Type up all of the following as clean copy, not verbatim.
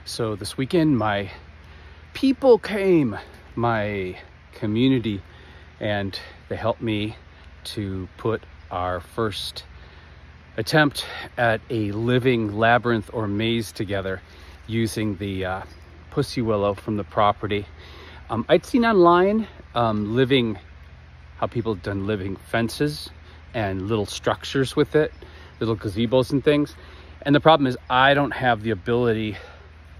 So this weekend, my people came, my community, and they helped me to put our first attempt at a living labyrinth or maze together using the pussy willow from the property. I'd seen online how people have done living fences and little structures with it, little gazebos and things. And the problem is I don't have the ability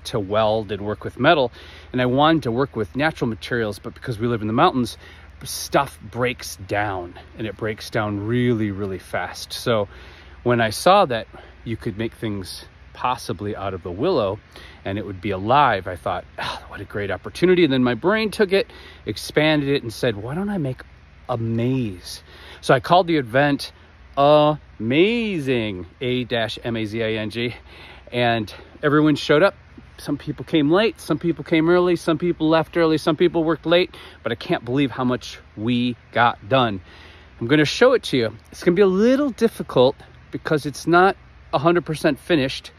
to weld and work with metal, and I wanted to work with natural materials, but because we live in the mountains, stuff breaks down, and it breaks down really, really fast. So when I saw that you could make things possibly out of the willow and it would be alive, I thought, oh, what a great opportunity. And then my brain took it, expanded it, and said, why don't I make a maze? So I called the event Amazing, A-M-A-Z-I-N-G, and everyone showed up. Some people came late, some people came early, some people left early, some people worked late, but I can't believe how much we got done. I'm going to show it to you. It's going to be a little difficult because it's not 100% finished,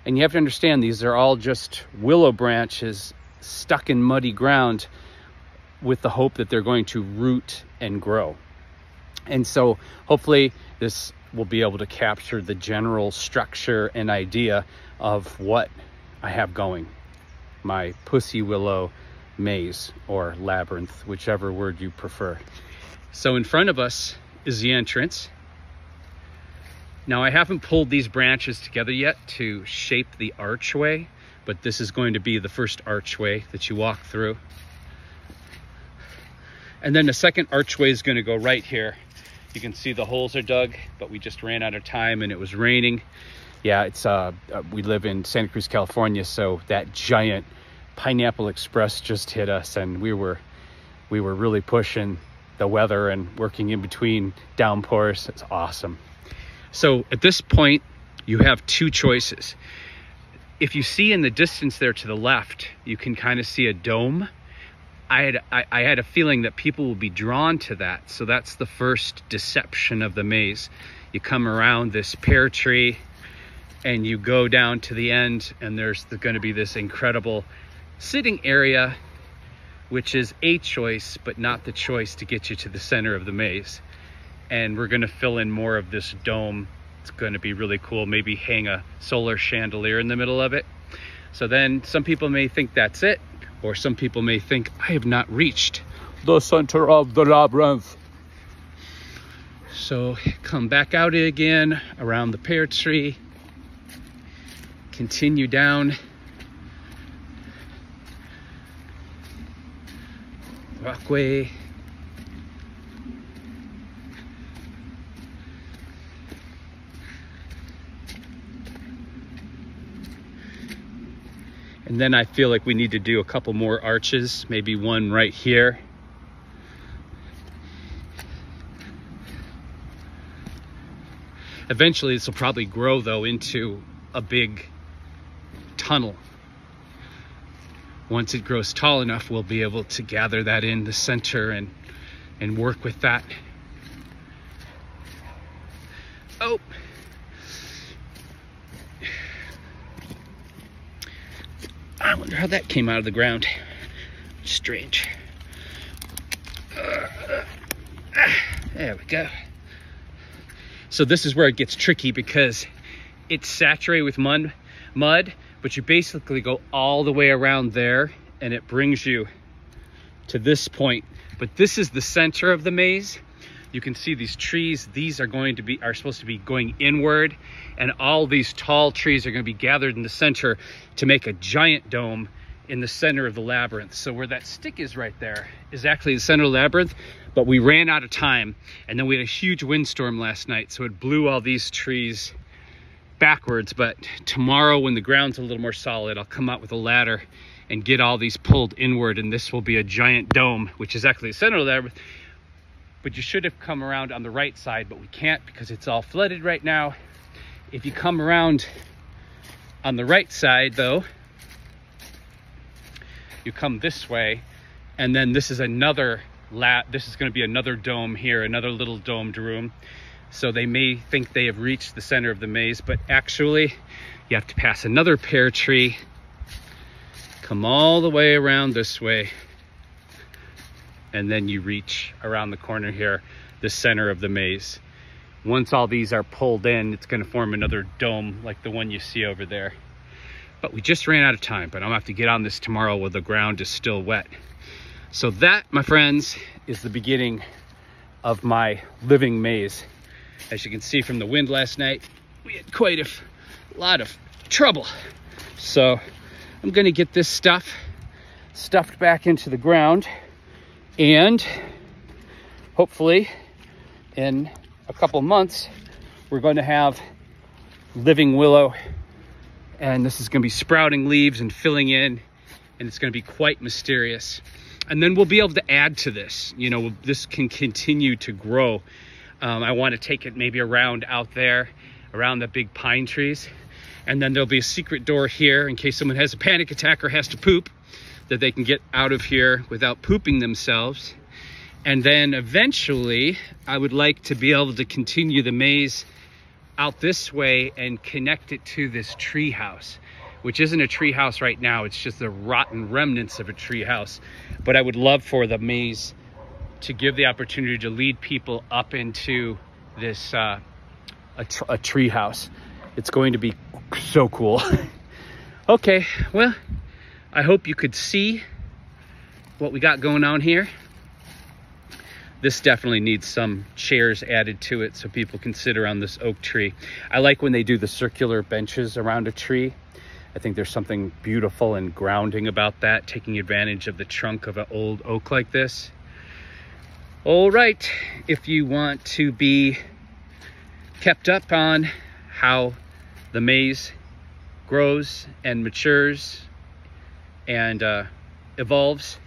and you have to understand these are all just willow branches stuck in muddy ground with the hope that they're going to root and grow. And so hopefully this will be able to capture the general structure and idea of what I have going, my pussy willow maze or labyrinth, whichever word you prefer. So in front of us is the entrance. Now I haven't pulled these branches together yet to shape the archway, but this is going to be the first archway that you walk through. And then the second archway is going to go right here. You can see the holes are dug, but we just ran out of time and it was raining. Yeah, it's we live in Santa Cruz, California, so that giant Pineapple Express just hit us, and we were really pushing the weather and working in between downpours. It's awesome. So at this point, you have two choices. If you see in the distance there to the left, you can kind of see a dome. I had a feeling that people will be drawn to that. So that's the first deception of the maze. You come around this pear tree and you go down to the end, and there's going to be this incredible sitting area, which is a choice, but not the choice to get you to the center of the maze. And we're going to fill in more of this dome. It's going to be really cool. Maybe hang a solar chandelier in the middle of it. So then some people may think that's it, or some people may think I have not reached the center of the labyrinth. So come back out again around the pear tree, continue down, walkway, and then I feel like we need to do a couple more arches, maybe one right here. Eventually this will probably grow though into a big tunnel. Once it grows tall enough, we'll be able to gather that in the center and work with that. Oh. I wonder how that came out of the ground. Strange. There we go. So this is where it gets tricky because it's saturated with mud, but you basically go all the way around there and it brings you to this point. But this is the center of the maze. You can see these trees. These are supposed to be going inward, and all these tall trees are going to be gathered in the center to make a giant dome in the center of the labyrinth. So where that stick is right there is actually the center of the labyrinth, but we ran out of time, and then we had a huge windstorm last night, so it blew all these trees backwards. But tomorrow, when the ground's a little more solid, I'll come out with a ladder and get all these pulled inward, and this will be a giant dome, which is actually the center of the labyrinth. But you should have come around on the right side, but we can't because it's all flooded right now. If you come around on the right side though, you come this way, and then this is another this is going to be another dome here, another little domed room. So they may think they have reached the center of the maze, but actually you have to pass another pear tree come all the way around this way, and then you reach around the corner here, the center of the maze. Once all these are pulled in, it's going to form another dome like the one you see over there. But we just ran out of time, but I'm gonna have to get on this tomorrow while the ground is still wet. So that, my friends, is the beginning of my living maze. As you can see from the wind last night, we had quite a lot of trouble. So I'm gonna get this stuff stuffed back into the ground, and hopefully in a couple months, we're going to have living willow, and this is going to be sprouting leaves and filling in, and it's going to be quite mysterious. And then we'll be able to add to this. You know, this can continue to grow. I want to take it maybe around out there, around the big pine trees. And then there'll be a secret door here in case someone has a panic attack or has to poop, that they can get out of here without pooping themselves. And then eventually, I would like to be able to continue the maze out this way and connect it to this tree house, which isn't a tree house right now. It's just the rotten remnants of a tree house. But I would love for the maze to give the opportunity to lead people up into this a tree house. It's going to be so cool. Okay, well, I hope you could see what we got going on here. This definitely needs some chairs added to it so people can sit around this oak tree. I like when they do the circular benches around a tree. I think there's something beautiful and grounding about that, taking advantage of the trunk of an old oak like this. All right, if you want to be kept up on how the maze grows and matures and evolves,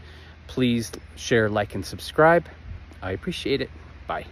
please share, like, and subscribe. I appreciate it. Bye.